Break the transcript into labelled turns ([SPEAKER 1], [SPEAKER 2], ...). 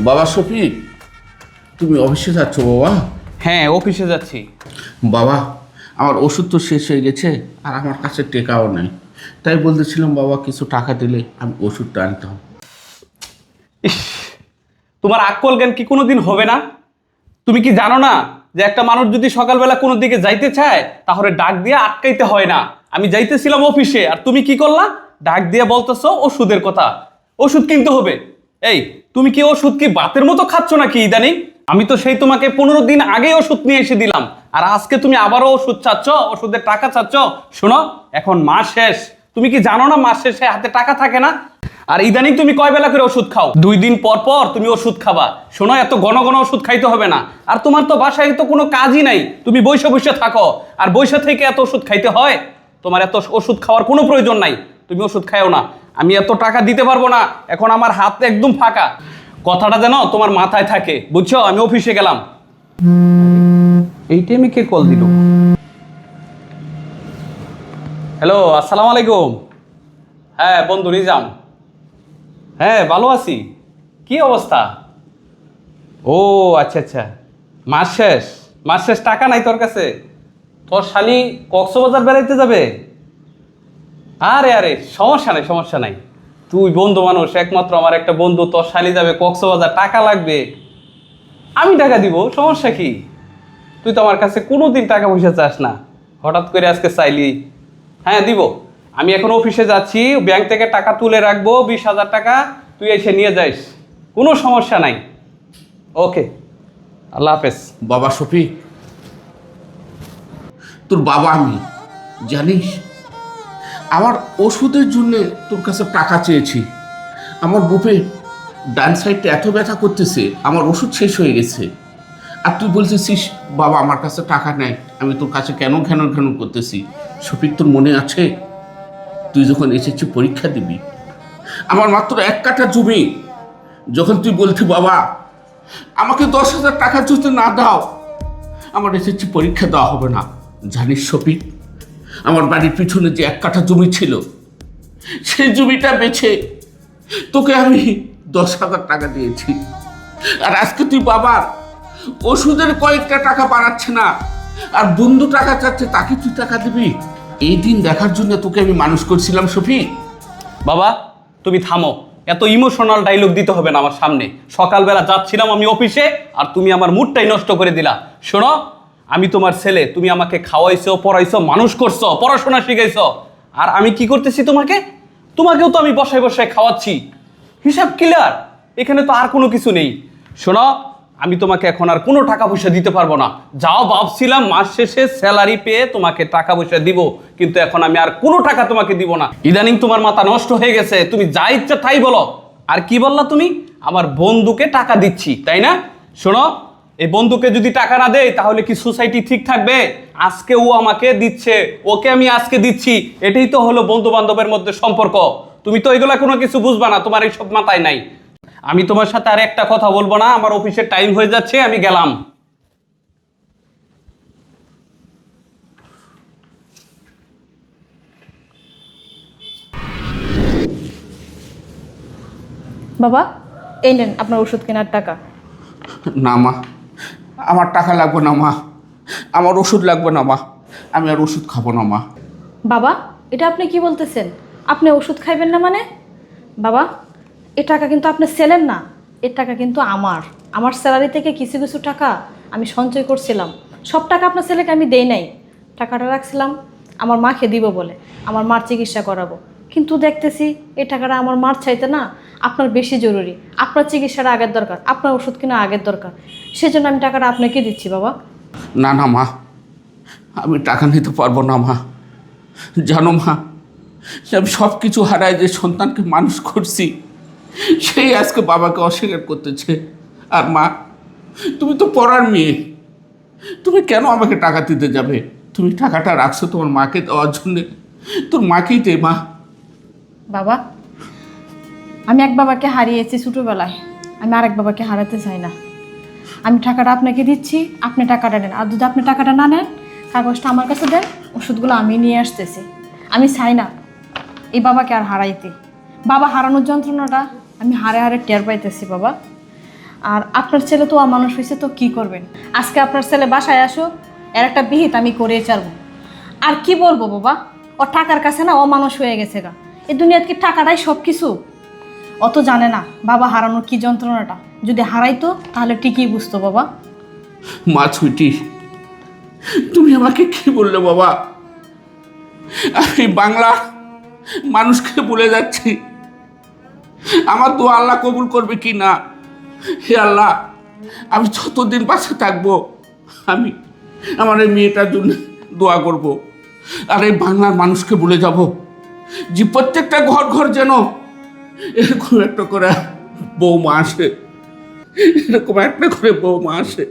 [SPEAKER 1] বাবা শফিক, তুমি অফিসে যাচ্ছ বাবা?
[SPEAKER 2] হ্যাঁ, অফিসে যাচ্ছি।
[SPEAKER 1] বাবা, আমার ওষুধ তো শেষ হয়ে গেছে আর আমার কাছে টেকাও নেই, তাই বলতেছিলাম বাবা কিছু টাকা দিলে আমি ওষুধটা আনতাম।
[SPEAKER 2] ইস, তোমার আক্কল জ্ঞান কি কোনোদিন হবে না? তুমি কি জানো না যে একটা মানুষ যদি সকালবেলা কোনো দিকে যাইতে চায় তাহলে ডাক দিয়ে আটকাইতে হয় না? আমি যাইতেছিলাম অফিসে আর তুমি কি করলা? ডাক দিয়ে বলতেছো ওষুধের কথা, ওষুধ কিনতে হবে। এই, তুমি কি ওষুধ কি বাতের মতো খাচ্ছ নাকি ইদানিং? আমি তো সেই তোমাকে 15 দিন আগেই ওষুধ নিয়ে এসে দিলাম, আর আজকে তুমি আবারও ওষুধ চাচ্ছ, ওষুধের টাকা চাচ্ছ। শোনো, এখন মাস শেষ, তুমি কি জানো না মাস শেষে হাতে টাকা থাকে না? আর ইদানিং তুমি কয় বেলা করে ওষুধ খাও? 2 দিন পর পর তুমি ওষুধ খাবা। শোনো, এত ঘন ঘন ওষুধ খাইতে হবে না। আর তোমার তো বাসায় তো কোনো কাজই নাই, তুমি বসে বসে থাকো, আর বসে থেকে এত ওষুধ খাইতে হয়? তোমার এত ওষুধ খাওয়ার কোনো প্রয়োজন নাই, তুমি ওষুধ খাইও না। আমি এত টাকা দিতে পারবো না, এখন আমার হাত একদম ফাঁকা। কথাটা যেন তোমার মাথায় থাকে, বুঝছো? আমি অফিসে গেলাম। এই টাইমে কে কল দিল? হ্যালো, আসসালামু আলাইকুম। হ্যাঁ বন্ধু নিজাম। হ্যাঁ ভালো আছি। কি অবস্থা? ও আচ্ছা আচ্ছা, মাস শেষ, মাস শেষ টাকা নাই তোর কাছে? তোর শালি কক্সবাজার বেড়াইতে যাবে? আরে আরে, সমস্যা নাই সমস্যা নাই। তুই বন্ধু মানুষ, একমাত্র আমার একটা বন্ধু, তোর শালি যাবে কক্সবাজার, টাকা লাগবে, আমি টাকা দিব, সমস্যা কি? তুই তো আমার কাছে কোনোদিন টাকা পয়সা চাস না, হঠাৎ করে আজকে চাইলি। হ্যাঁ দিব। আমি এখন অফিসে যাচ্ছি, ব্যাংক থেকে টাকা তুলে রাখবো 20,000 টাকা, তুই এসে নিয়ে যাইস, কোনো সমস্যা নাই। ওকে, আল্লাহ হাফেজ।
[SPEAKER 1] বাবা শফিক, তোর বাবা আমি, জানিস আমার ওষুধের জন্য তোর কাছে টাকা চেয়েছি। আমার বুকে ডান সাইডটা এত ব্যথা করতেছে, আমার ওষুধ শেষ হয়ে গেছে, আর তুই বলতেছিস বাবা আমার কাছে টাকা নেই। আমি তোর কাছে কেন ঘ্যান ঘ্যান করতেছি? শফিক, তোর মনে আছে তুই যখন এসেছি পরীক্ষা দিবি, আমার মাত্র 1 কাঠা জমি, যখন তুই বলতি বাবা আমাকে 10,000 টাকা যদি না দাও আমার এসেছি পরীক্ষা দেওয়া হবে না, জানিস শফিক আমার বাড়ির পিছনে যে 1 কাঠা জমি ছিল সেই জমিটা বেচে তোকে আমি 10,000 টাকা দিয়েছি। আর আজকে তুই বাবার ওষুধের কয়েকটা টাকা বাড়াচ্ছে না আর বন্ধু টাকা চাচ্ছে, তাকে তুই টাকা দিবি? এই দিন দেখার জন্য তোকে আমি মানুষ করছিলাম শফিক।
[SPEAKER 2] বাবা তুমি থামো, এত ইমোশনাল ডায়লগ দিতে হবে না আমার সামনে। সকালবেলা যাচ্ছিলাম আমি অফিসে আর তুমি আমার মুডটাই নষ্ট করে দিলা। শোনো, আমি তোমার ছেলে, তুমি আমাকে খাওয়াইছো, পড়াইছো, মানুষ করছো, পড়াশোনা শিখাইছো, আর আমি কি করতেছি তোমাকে? তোমাকেও তো আমি বসায় বসায় খাওয়াচ্ছি, হিসাব ক্লিয়ার, এখানে তো আর কোনো কিছু নেই। শোনো, আমি তোমাকে এখন আর কোনো টাকা পয়সা দিতে পারবো না। যাও, ভাবছিলাম মাস শেষে স্যালারি পেয়ে তোমাকে টাকা পয়সা দিব, কিন্তু এখন আমি আর কোনো টাকা তোমাকে দিব না। ইদানিং তোমার মাথা নষ্ট হয়ে গেছে, তুমি যা ইচ্ছা তাই বলো। আর কি বললা তুমি? আমার বন্ধুকে টাকা দিচ্ছি, তাই না? শোনো, এই বন্ধুকে যদি টাকা না দেয় তাহলে কি সোসাইটি ঠিক থাকবে? আজকে ও আমাকে দিচ্ছে, ওকে আমি আজকে দিচ্ছি, এটাই তো হলো বন্ধু বান্ধবের মধ্যে সম্পর্ক। তুমি তো এগুলা কোনো কিছু বুঝবা না, তোমার এইসব মাথায় নাই। আমি তোমার সাথে আর একটা কথা বলবো না, আমার অফিসের টাইম হয়ে যাচ্ছে, আমি গেলাম।
[SPEAKER 3] বাবা, এই নেন আপনার ওষুধ কেনার টাকা।
[SPEAKER 1] না মা, আমার টাকা লাগবে না মা, আমার ওষুধ লাগবে না মা, আমি আর ওষুধ খাবো না মা।
[SPEAKER 3] বাবা, এটা আপনি কি বলতেছেন? আপনি ওষুধ খাইবেন না মানে? বাবা, এ টাকা কিন্তু আপনি ছেলের না, এর টাকা কিন্তু আমার স্যালারি থেকে কিছু কিছু টাকা আমি সঞ্চয় করছিলাম। সব টাকা আপনার ছেলেকে আমি দেই নাই, টাকাটা রাখছিলাম আমার মাকে দিব বলে, আমার মার চিকিৎসা করাবো। কিন্তু দেখতেছি এই টাকাটা আমার মার চাইতে না আপনার বেশি জরুরি, আপনার চিকিৎসাটা আগের দরকার, আপনার ওষুধ কিনা আগের দরকার, সেজন্য আমি টাকাটা আপনাকে দিচ্ছি। বাবা
[SPEAKER 1] না না মা, আমি টাকা নিতে পারবো না মা। জানো মা, আমি সব কিছু হারায় যে সন্তানকে মানুষ করছি সেই আজকে বাবাকে অস্বীকার করতেছে। আর মা, তুমি তো পড়ার মেয়ে, তুমি কেন আমাকে টাকা দিতে যাবে? তুমি টাকাটা রাখছো তোমার মাকে দেওয়ার জন্যে, তোর মাকেই দে মা।
[SPEAKER 3] বাবা, আমি এক বাবাকে হারিয়েছি ছোটোবেলায়, আমি আরেক বাবাকে হারাতে চাই না। আমি টাকাটা আপনাকে দিচ্ছি, আপনি টাকাটা নেন, আর যদি আপনি টাকাটা না নেন কাগজটা আমার কাছে দেন, ওষুধগুলো আমি নিয়ে আসতেছি। আমি চাই না এই বাবাকে আর হারাইতে। বাবা হারানোর যন্ত্রণাটা আমি হারে হারে টের পাইতেছি। বাবা, আর আপনার ছেলে তো অমানুষ হয়েছে, তো কি করবেন? আজকে আপনার ছেলে বাসায় আসুক, এর একটা বিহিত আমি করে ছাড়বো। আর কি বলবো বাবা, ও টাকার কাছে না অমানুষ হয়ে গেছে গা। এই দুনিয়াতে কি টাকাটাই সব কিছু? অত জানে না বাবা হারানোর কি যন্ত্রণাটা। যদি হারাইতো তাহলে ঠিকই বুঝতো বাবা।
[SPEAKER 1] মা ছুটি, তুমি আমাকে কি বললে বাবা? আমি বাংলা মানুষকে বলে যাচ্ছি, আমার দোয়া আল্লাহ কবুল করবে কি না। হে আল্লাহ, আমি যতদিন বাঁচে থাকবো আমি আমার এই মেয়েটার জন্য দোয়া করব। আর এই বাংলার মানুষকে বলে যাব যে প্রত্যেকটা ঘর ঘর যেন এরকম একটা করে বৌমা আসে, এরকম একটা করে বৌমা আসে।